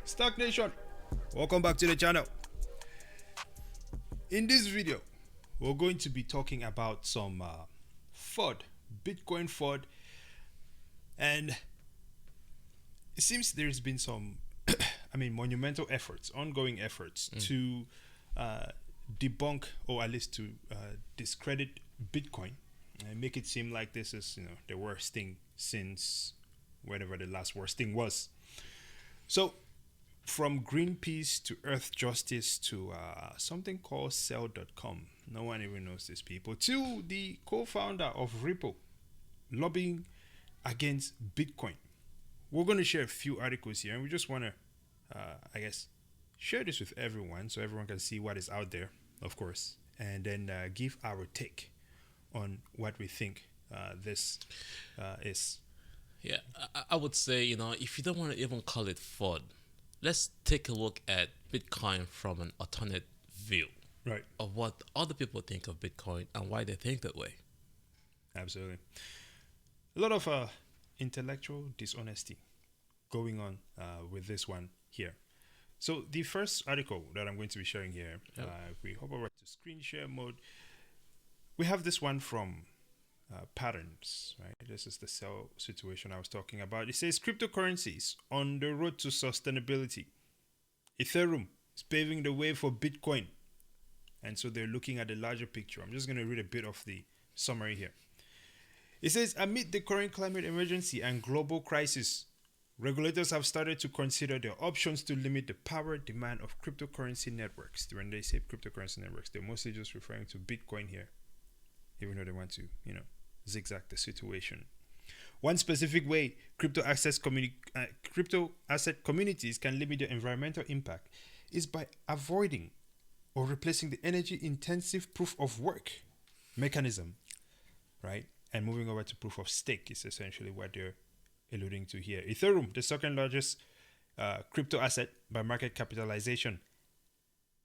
Stark Nation, welcome back to the channel. In this video, we're going to be talking about some FUD, Bitcoin FUD, and it seems there's been some, monumental efforts, ongoing efforts to debunk or at least to discredit Bitcoin and make it seem like this is, the worst thing since whatever the last worst thing was. So, from Greenpeace to Earth Justice to something called Sell.com, no one even knows these people, to the co-founder of Ripple lobbying against Bitcoin. We're going to share a few articles here, and we just want to, share this with everyone so everyone can see what is out there, of course, and then give our take on what we think this is. Yeah, I would say, if you don't want to even call it FUD, let's take a look at Bitcoin from an alternate view Right. of what other people think of Bitcoin and why they think that way. Absolutely. A lot of intellectual dishonesty going on with this one here. So the first article that I'm going to be sharing here, if we hop over to screen share mode, we have this one from Patterns, right? This is the sell situation I was talking about. It says cryptocurrencies on the road to sustainability. Ethereum is paving the way for Bitcoin. And so they're looking at the larger picture. I'm just going to read a bit of the summary here. It says, amid the current climate emergency and global crisis, regulators have started to consider their options to limit the power demand of cryptocurrency networks. When they say cryptocurrency networks, they're mostly just referring to Bitcoin here, even though they want to, zigzag the situation. One specific way crypto asset communities can limit their environmental impact is by avoiding or replacing the energy-intensive proof of work mechanism, right? And moving over to proof of stake is essentially what they're alluding to here. Ethereum, the second largest crypto asset by market capitalization,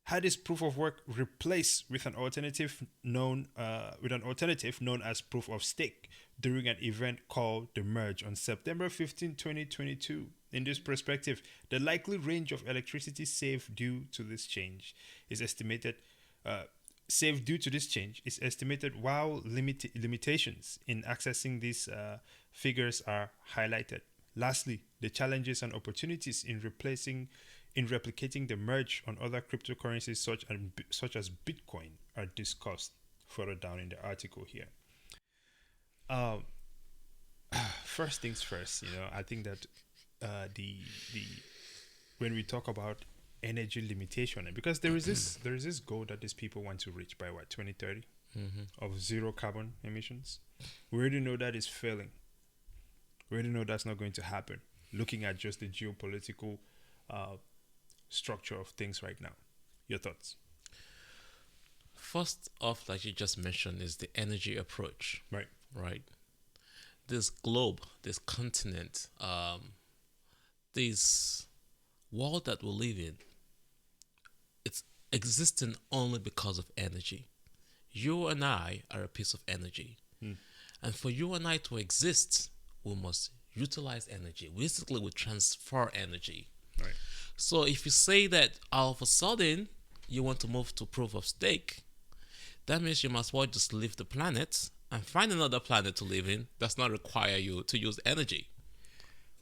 had its proof of work replaced with an alternative known as proof of stake during an event called the Merge on September 15, 2022. In this perspective, the likely range of electricity saved due to this change is estimated. While limitations in accessing these figures are highlighted. Lastly, the challenges and opportunities in replicating the merge on other cryptocurrencies such as Bitcoin are discussed further down in the article here. First things first, I think that the when we talk about energy limitation, and because there is this goal that these people want to reach by 2030 of zero carbon emissions. We already know that is failing. We already know that's not going to happen. Looking at just the geopolitical structure of things right now. Your thoughts? First off, like you just mentioned, is the energy approach. Right. This globe, this continent, this world that we live in, it's existing only because of energy. You and I are a piece of energy. And for you and I to exist, we must utilize energy. Basically, we transfer energy. Right. So if you say that all of a sudden you want to move to proof of stake, that means you must well just leave the planet and find another planet to live in does not require you to use energy.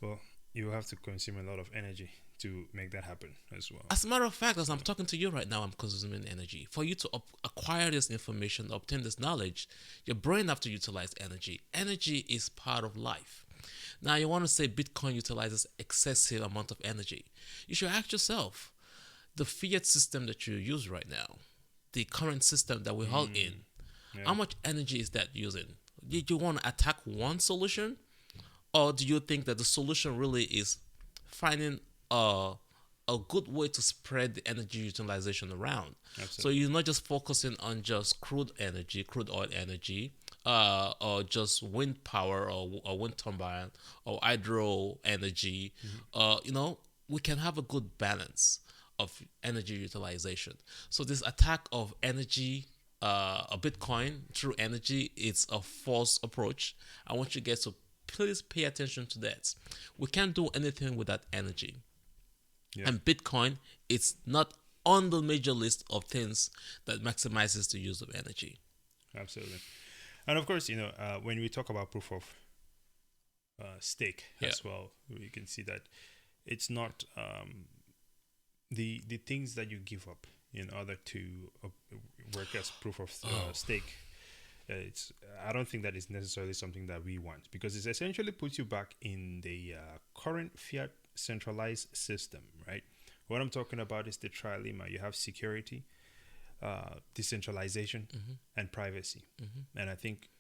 Well, you have to consume a lot of energy to make that happen as well. As a matter of fact, as I'm talking to you right now, I'm consuming energy. For you to acquire this information, obtain this knowledge, your brain have to utilize energy. Energy is part of life. Now, you want to say Bitcoin utilizes excessive amount of energy. You should ask yourself, the fiat system that you use right now, the current system that we're all in, how much energy is that using? Did you want to attack one solution? Or do you think that the solution really is finding a good way to spread the energy utilization around? Absolutely. So you're not just focusing on just crude oil energy, or just wind power or wind turbine or hydro energy. We can have a good balance of energy utilization. So this attack of energy, a Bitcoin through energy, it's a false approach. I want you guys to please pay attention to that. We can't do anything without energy. Yeah, And Bitcoin, it's not on the major list of things that maximizes the use of energy. absolutely. And of course, when we talk about proof of stake Yeah. as well, we can see that it's not the things that you give up in order to work as proof of stake. It's I don't think that is necessarily something that we want, because it essentially puts you back in the current fiat centralized system, right? What I'm talking about is the trilemma. You have security, decentralization, and privacy. And I think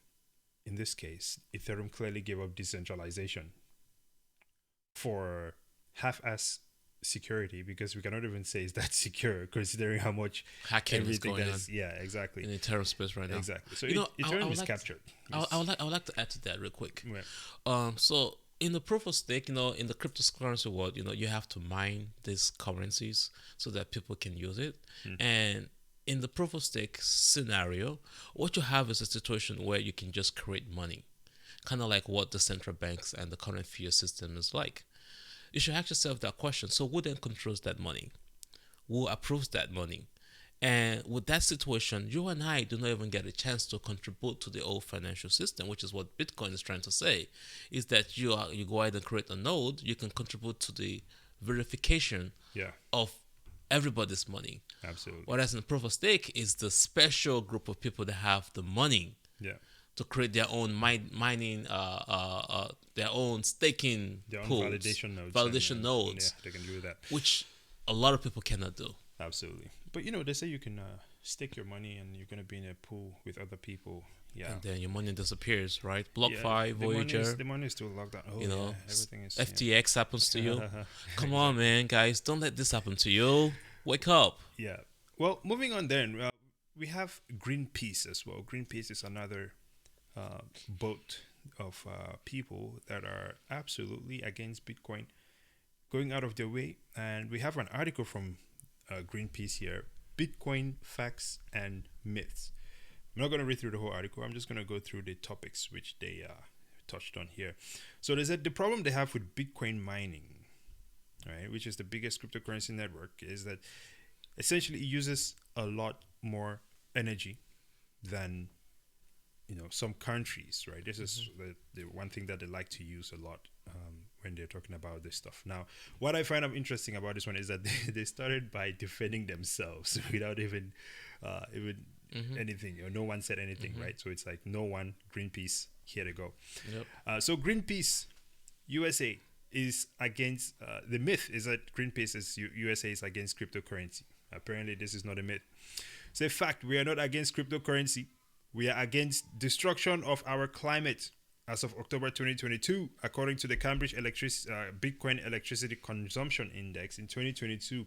in this case, Ethereum clearly gave up decentralization for half-ass security, because we cannot even say is that secure considering how much Hacking is everything going that on is. Yeah, exactly. in the Ethereum space right now. Exactly. So You know, Ethereum is like captured. I would like to add to that real quick. Yeah. So in the proof of stake, in the cryptocurrency world, you have to mine these currencies so that people can use it. And in the proof of stake scenario, what you have is a situation where you can just create money, kind of like what the central banks and the current fiat system is like. You should ask yourself that question. So who then controls that money? Who approves that money? And with that situation, you and I do not even get a chance to contribute to the old financial system, which is what Bitcoin is trying to say, is that you go ahead and create a node, you can contribute to the verification Yeah. of everybody's money. Absolutely. Whereas in proof of stake is the special group of people that have the money Yeah. to create their own mining, their own staking Their own pools, validation nodes. validation nodes, Yeah, they can do that. which a lot of people cannot do. Absolutely. But they say you can stake your money and you're going to be in a pool with other people. Yeah. And then your money disappears, right? BlockFi, Yeah, Voyager, the money is still locked down. Oh, everything is. FTX happens to you. Come Exactly. on, man, guys, don't let this happen to you. Wake up. Yeah. Well, moving on then, we have Greenpeace as well. Greenpeace is another boat of people that are absolutely against Bitcoin, going out of their way. And we have an article from Greenpeace here: Bitcoin facts and myths. I'm not going to read through the whole article. I'm just going to go through the topics which they touched on here. So they said the problem they have with Bitcoin mining, right, which is the biggest cryptocurrency network, is that essentially it uses a lot more energy than some countries, right? This is the one thing that they like to use a lot when they're talking about this stuff. Now, what I find interesting about this one is that they started by defending themselves without even anything. No one said anything, right? So it's like no one. Greenpeace, here they go. Yep. So Greenpeace USA is against. The myth is that Greenpeace is USA is against cryptocurrency. Apparently, this is not a myth. It's a fact. We are not against cryptocurrency. We are against destruction of our climate. As of October 2022, according to the Cambridge Bitcoin Electricity Consumption Index in 2022,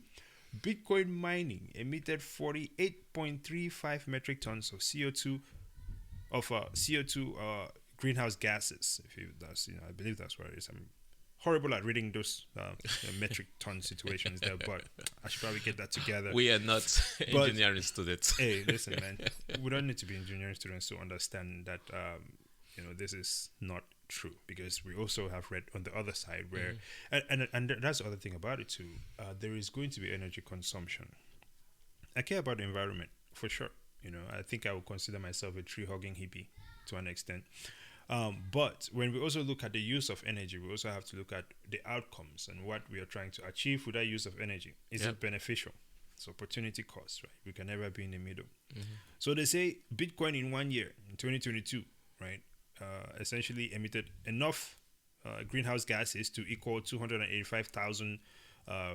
Bitcoin mining emitted 48.35 metric tons of CO2 greenhouse gases. I believe that's what it is. I'm horrible at reading those metric ton situations there, but I should probably get that together. We are not engineering students. Hey, listen, man, we don't need to be engineering students to understand that this is not true, because we also have read on the other side where and that's the other thing about it too. There is going to be energy consumption. I care about the environment for sure. I think I would consider myself a tree hugging hippie to an extent. But when we also look at the use of energy, we also have to look at the outcomes and what we are trying to achieve with that use of energy. Is it beneficial? It's opportunity cost, right? We can never be in the middle. So they say Bitcoin in 1 year, in 2022, right, essentially emitted enough greenhouse gases to equal 285,000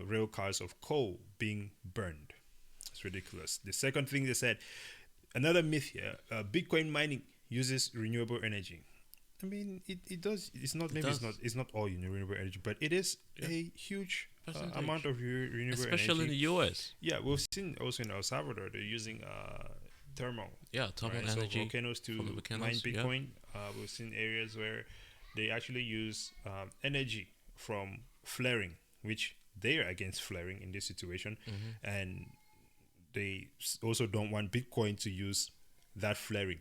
rail cars of coal being burned. It's ridiculous. The second thing they said, another myth here, Bitcoin mining uses renewable energy. I mean, it does. It's not all renewable energy, but it is a huge amount of renewable energy. Especially in the US. Yeah, we've seen also in El Salvador, they're using thermal. Thermal right? energy. So volcanoes to mine Bitcoin. We've seen areas where they actually use energy from flaring, which they are against flaring in this situation. And they also don't want Bitcoin to use that flaring.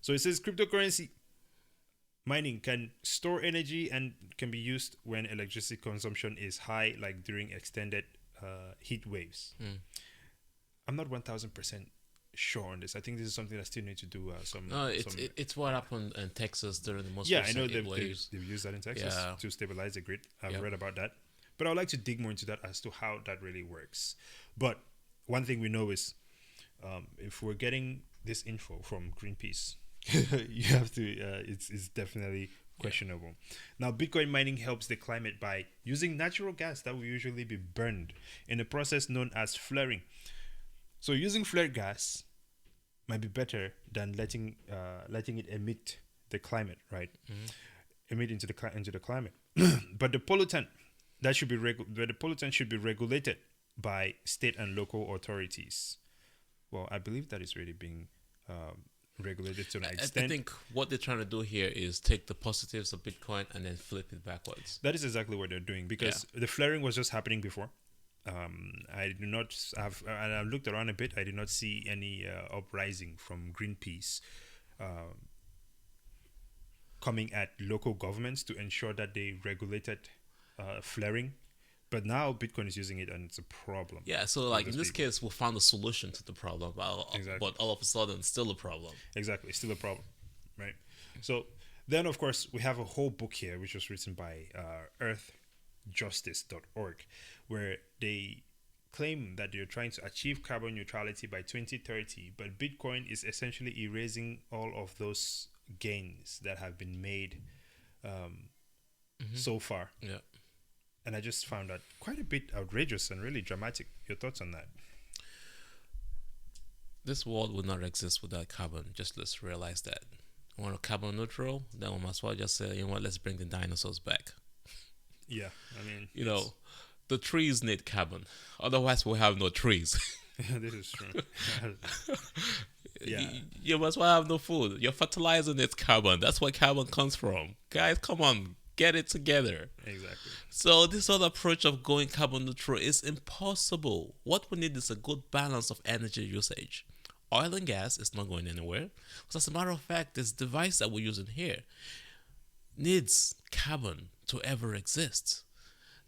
So it says cryptocurrency mining can store energy and can be used when electricity consumption is high, like during extended heat waves. Mm. I'm not 1000% sure on this. I think this is something that still need to do some. No, some it's what happened in Texas during the most yeah, I recent know heat waves. they've used that in Texas Yeah. to stabilize the grid. I've Yep. read about that, but I would like to dig more into that as to how that really works. But one thing we know is, if we're getting this info from Greenpeace, you have to. It's definitely questionable. Now, Bitcoin mining helps the climate by using natural gas that will usually be burned in a process known as flaring. So, using flared gas might be better than letting it emit the climate, right? Mm-hmm. Emit into the climate. But the pollutant the pollutant should be regulated by state and local authorities. Well, I believe that is really being regulated to an I extent. think what they're trying to do here is take the positives of Bitcoin and then flip it backwards. That is exactly what they're doing because the flaring was just happening before. I do not have, and I looked around a bit. I did not see any uprising from Greenpeace coming at local governments to ensure that they regulated flaring. But now Bitcoin is using it, and it's a problem. Yeah, so like in this case, we found a solution to the problem, but all of a sudden, it's still a problem. Exactly, it's still a problem, right? So then, of course, we have a whole book here, which was written by earthjustice.org, where they claim that they're trying to achieve carbon neutrality by 2030, but Bitcoin is essentially erasing all of those gains that have been made so far. Yeah. And I just found that quite a bit outrageous and really dramatic. Your thoughts on that? This world would not exist without carbon. Just let's realize that. We want a carbon neutral, then we might as well just say, you know what, let's bring the dinosaurs back. Yeah, I mean, you know, the trees need carbon. Otherwise, we'll have no trees. This is true. Yeah. You must well have no food. Your fertilizer needs carbon. That's where carbon comes from. Guys, come on. Get it together. Exactly. So this other approach of going carbon neutral is impossible. What we need is a good balance of energy usage. Oil and gas is not going anywhere. Because as a matter of fact, this device that we're using here needs carbon to ever exist.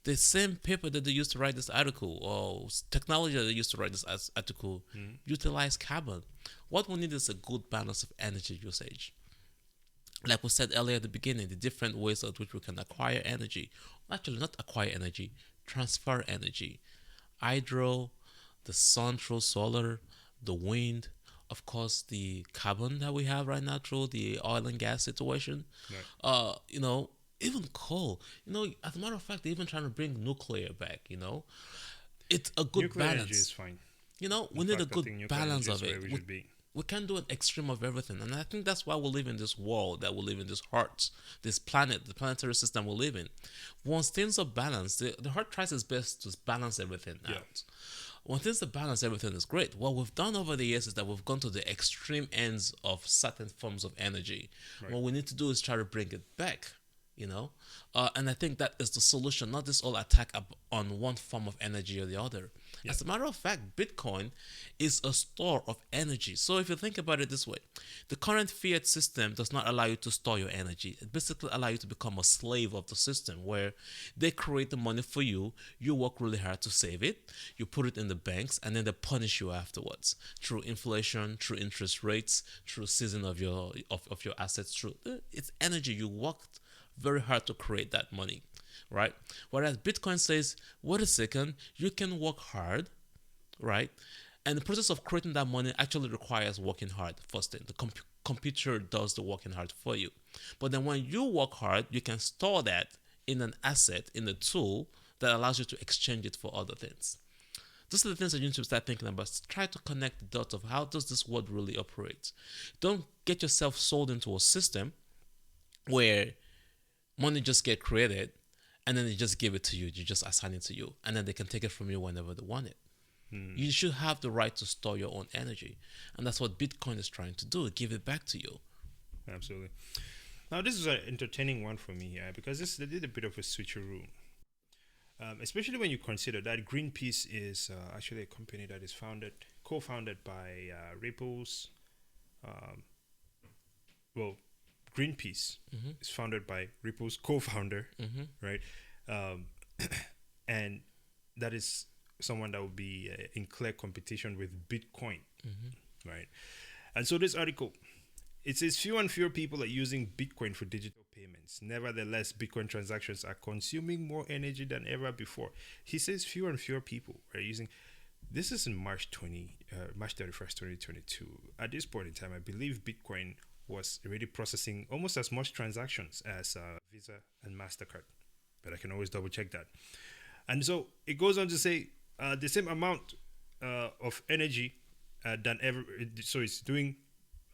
The same paper that they used to write this article, or technology that they used to write this article, utilize carbon. What we need is a good balance of energy usage. Like we said earlier at the beginning, the different ways at which we can acquire energy. Actually, not acquire energy, transfer energy. Hydro, the sun through solar, the wind, of course, the carbon that we have right now through the oil and gas situation. Right. Even coal. As a matter of fact, they're even trying to bring nuclear back. It's a good nuclear balance. Energy is fine. We need a good balance of it. We can't do an extreme of everything. And I think that's why we live in this world, that we live in this heart, this planet, the planetary system we live in. Once things are balanced, the heart tries its best to balance everything out. When things are balanced, everything is great. What we've done over the years is that we've gone to the extreme ends of certain forms of energy. Right. What we need to do is try to bring it back. And I think that is the solution, not this all attack on one form of energy or the other. Yeah. As a matter of fact, Bitcoin is a store of energy. So if you think about it this way, the current fiat system does not allow you to store your energy. It basically allows you to become a slave of the system, where they create the money for you, you work really hard to save it, you put it in the banks, and then they punish you afterwards through inflation, through interest rates, through seizing of your assets, through it's energy. You worked very hard to create that money, right? Whereas Bitcoin says, wait a second, you can work hard, right? And the process of creating that money actually requires working hard first thing. The computer does the working hard for you. But then when you work hard, you can store that in an asset, in a tool that allows you to exchange it for other things. Those are the things that you need to start thinking about. Try to connect the dots of how does this world really operate. Don't get yourself sold into a system where money just get created and then they just give it to you. You just assign it to you. And then they can take it from you whenever they want it. You should have the right to store your own energy. And that's what Bitcoin is trying to do. Give it back to you. Absolutely. Now, this is an entertaining one for me here because they did a bit of a switcheroo. Especially when you consider that Greenpeace is actually a company that is co-founded by Ripple's Greenpeace is founded by Ripple's co-founder, right? And that is someone that would be in clear competition with Bitcoin, right? And so this article, it says fewer and fewer people are using Bitcoin for digital payments. Nevertheless, Bitcoin transactions are consuming more energy than ever before. He says fewer and fewer people are using. This is in March 31st, 2022. At this point in time, I believe Bitcoin was already processing almost as much transactions as Visa and MasterCard. But I can always double check that. And so it goes on to say the same amount of energy than ever. So it's doing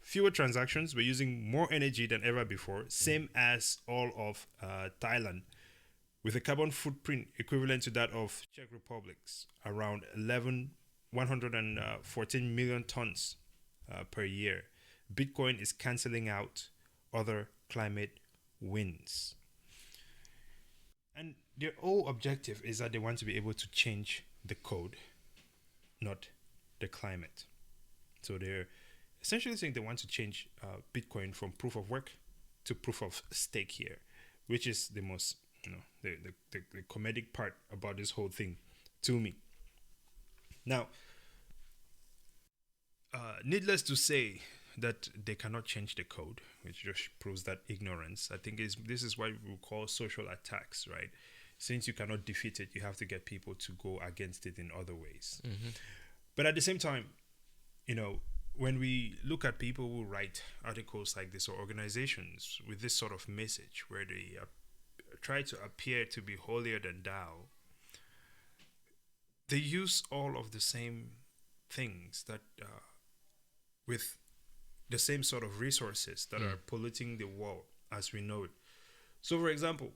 fewer transactions, but using more energy than ever before. Same as all of Thailand, with a carbon footprint equivalent to that of Czech Republic's, around 114 million tons per year. Bitcoin is canceling out other climate wins. And their whole objective is that they want to be able to change the code, not the climate. So they're essentially saying they want to change Bitcoin from proof of work to proof of stake here, which is the most, the comedic part about this whole thing to me. Now, needless to say that they cannot change the code, which just proves that ignorance. I think this is what we call social attacks, right? Since you cannot defeat it, you have to get people to go against it in other ways. But at the same time, when we look at people who write articles like this, or organizations with this sort of message where they try to appear to be holier than thou, they use all of the same things that with the same sort of resources that are polluting the world as we know it. So, for example,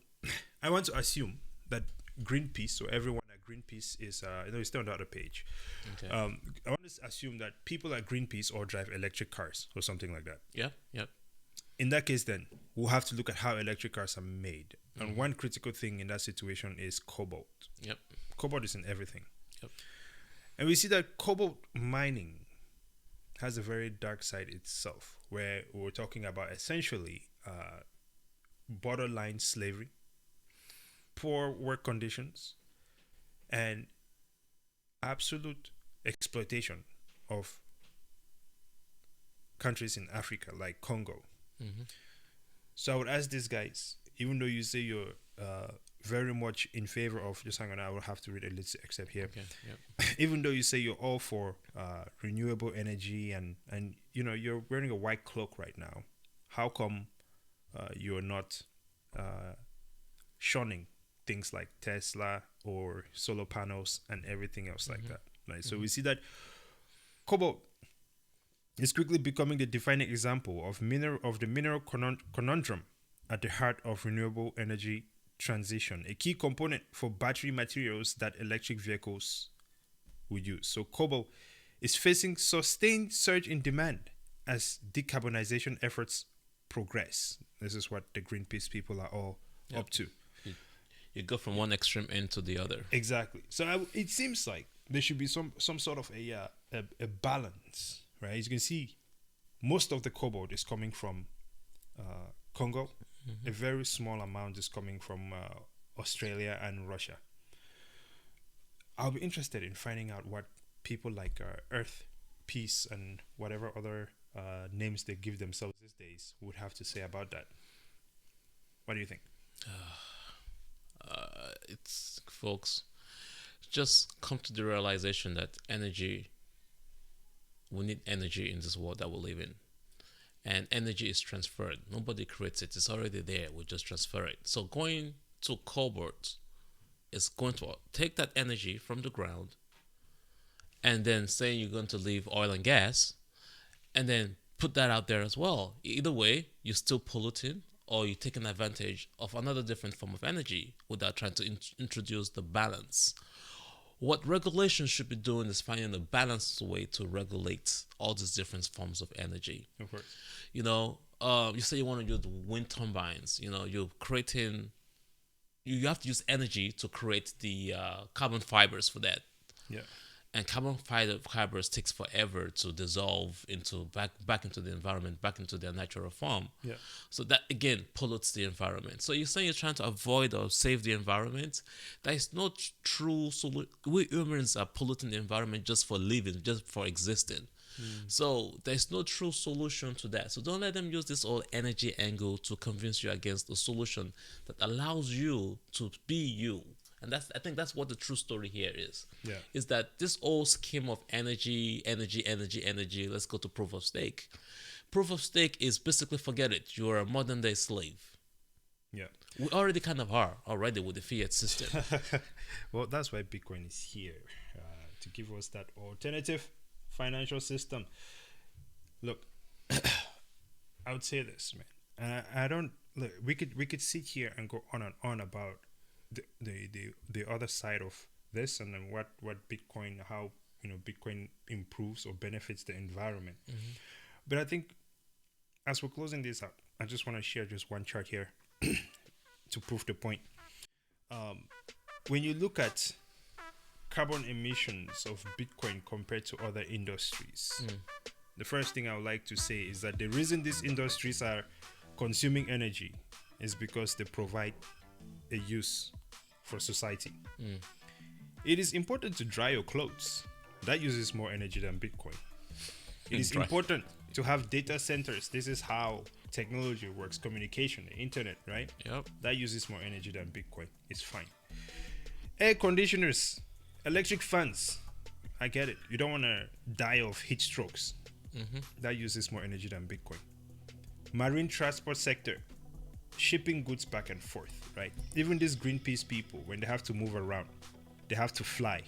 I want to assume that Greenpeace, so everyone at Greenpeace is, it's still on the other page. Okay. I want to assume that people at Greenpeace all drive electric cars or something like that. Yeah. Yep. In that case, then, we'll have to look at how electric cars are made. And one critical thing in that situation is cobalt. Yep. Cobalt is in everything. Yep. And we see that cobalt mining has a very dark side itself, where we're talking about essentially borderline slavery, poor work conditions, and absolute exploitation of countries in Africa like Congo. So I would ask these guys, even though you say you're very much in favor of, just hang on, I will have to read a little excerpt here. Okay. Yep. Even though you say you're all for renewable energy and you're wearing a white cloak right now, how come you're not shunning things like Tesla or solar panels and everything else like that? Right. So we see that cobalt is quickly becoming the defining example of the mineral conundrum at the heart of renewable energy transition, a key component for battery materials that electric vehicles would use. So cobalt is facing sustained surge in demand as decarbonization efforts progress. This is what the Greenpeace people are all up to. You go from one extreme end to the other. Exactly. So it seems like there should be some sort of a balance, right? As you can see, most of the cobalt is coming from Congo. A very small amount is coming from Australia and Russia. I'll be interested in finding out what people like Earth, Peace, and whatever other names they give themselves these days would have to say about that. What do you think? It's, folks, just come to the realization that we need energy in this world that we live in. And energy is transferred. Nobody creates it. It's already there. We just transfer it. So going to cobalt is going to take that energy from the ground and then saying you're going to leave oil and gas and then put that out there as well. Either way, you're still polluting or you're taking advantage of another different form of energy without trying to introduce the balance. What regulation should be doing is finding a balanced way to regulate all these different forms of energy. Of course. You say you want to use wind turbines. You're creating. You have to use energy to create the carbon fibers for that. Yeah. and carbon fibers takes forever to dissolve into back into the environment, back into their natural form. Yeah. So that again pollutes the environment. So you're saying you're trying to avoid or save the environment. There is no true solution. We humans are polluting the environment just for living, just for existing. So there's no true solution to that. So don't let them use this whole energy angle to convince you against a solution that allows you to be you. And I think that's what the true story here is. Yeah. Is that this whole scheme of energy, let's go to proof of stake. Proof of stake is basically forget it. You're a modern day slave. Yeah. We already kind of are already with the fiat system. Well, that's why Bitcoin is here, to give us that alternative financial system. Look, I would say this, man. I don't look. We could sit here and go on and on about the other side of this, and then what Bitcoin, how Bitcoin improves or benefits the environment. But I think as we're closing this up, I just want to share just one chart here to prove the point. When you look at carbon emissions of Bitcoin compared to other industries, the first thing I would like to say is that the reason these industries are consuming energy is because they provide a use for society. It is important to dry your clothes. That uses more energy than Bitcoin. It is important to have data centers. This is how technology works, communication, the internet, right? Yep. That uses more energy than Bitcoin. It's fine. Air conditioners, electric fans. I get it. You don't want to die of heat strokes. That uses more energy than Bitcoin. Marine transport sector, shipping goods back and forth, right? Even these Greenpeace people, when they have to move around, they have to fly.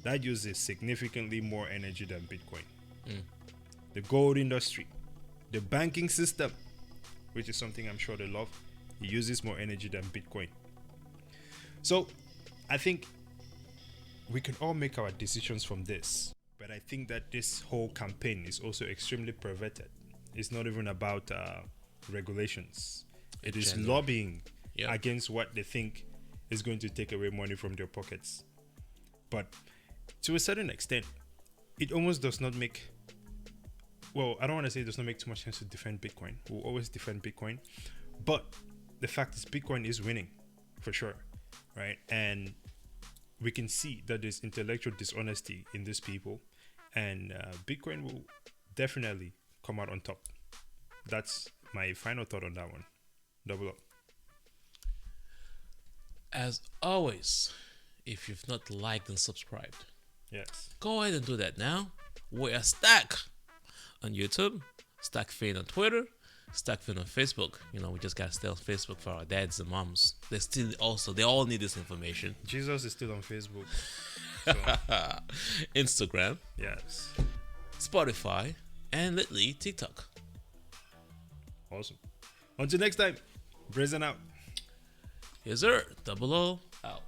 That uses significantly more energy than Bitcoin. The gold industry, the banking system, which is something I'm sure they love, it uses more energy than Bitcoin. So I think we can all make our decisions from this. But I think that this whole campaign is also extremely perverted. It's not even about regulations. It is lobbying against what they think is going to take away money from their pockets. But to a certain extent, it almost does not make... Well, I don't want to say it does not make too much sense to defend Bitcoin. We'll always defend Bitcoin. But the fact is Bitcoin is winning, for sure, right? And we can see that there's intellectual dishonesty in these people, and Bitcoin will definitely come out on top. That's my final thought on that one. Double up. As always, if you've not liked and subscribed, Yes. go ahead and do that now. We are STAKK on YouTube, STAKK on Twitter, STAKK on Facebook. We just got to stay on Facebook for our dads and moms. They all need this information. Jesus is still on Facebook. So, Instagram, yes. Spotify, and lately TikTok. Awesome. Until next time, Brazen out. Yes, sir. 00 out.